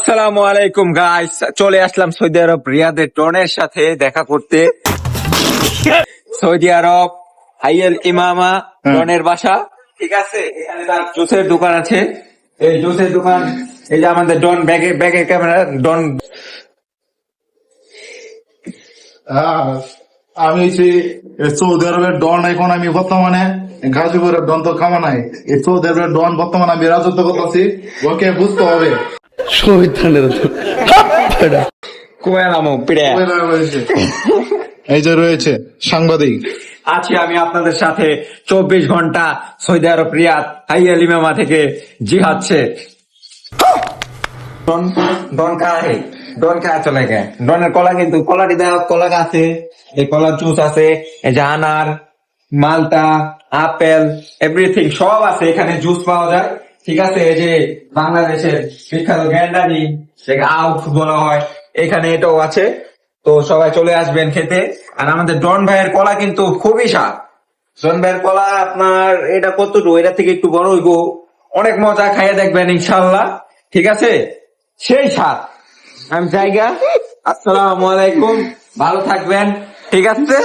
আসসালামু আলাইকুম গাইস, চলে আসলাম সৌদি আরব রিয়াদের ডনের সাথে দেখা করতে। সৌদি আরব হাইয়াল ইমামা ডনের বাসা, ঠিক আছে। এখানে তার জুসের দোকান আছে। এই জুসের দোকান, এই যে আমাদের ডন ব্যাগের ক্যামেরা ডন। আমি হচ্ছি সৌদি আরবের ডন। এখন আমি বর্তমানে গাজীপুরের ডন তো কামা নাই। এই সৌদি আরবের ডন বর্তমানে আমি রাজত্ব করতেছি, ওকে বুঝতে হবে। এই যে রয়েছে সাংবাদিক, আছি আমি আপনাদের সাথে 24 ঘন্টা সৌদি আরব রিয়াদ হাইয়াল ইমামা থেকে জিহাদ से। ডন ডন কা হে, ডন কা চলে গে। ডনের কলা কিন্তু কলাটি দেওয়া কলা আছে, এই কলার জুস আছে, এই যে আনার, মালটা, আপেল, এভরিথিং সব আছে এখানে। জুস পাওয়া যায়, ঠিক আছে। এই যে বাংলাদেশের বিখ্যাত গ্যান্ডারি, যেটা আউট বলা হয়, এখানে এটাও আছে। তো সবাই চলে আসবেন খেতে। আর আমাদের ডন ভাইয়ের কলা কিন্তু খুবই স্বাদ। ডন ভাইয়ের কলা আপনার এটা কতটুকু, এটা থেকে একটু বড় হইব, অনেক মজা, খাইয়ে দেখবেন ইনশাল্লাহ, ঠিক আছে। সেই স্বাদ। আমি জায়গা, আসসালামু আলাইকুম, ভালো থাকবেন, ঠিক আছে।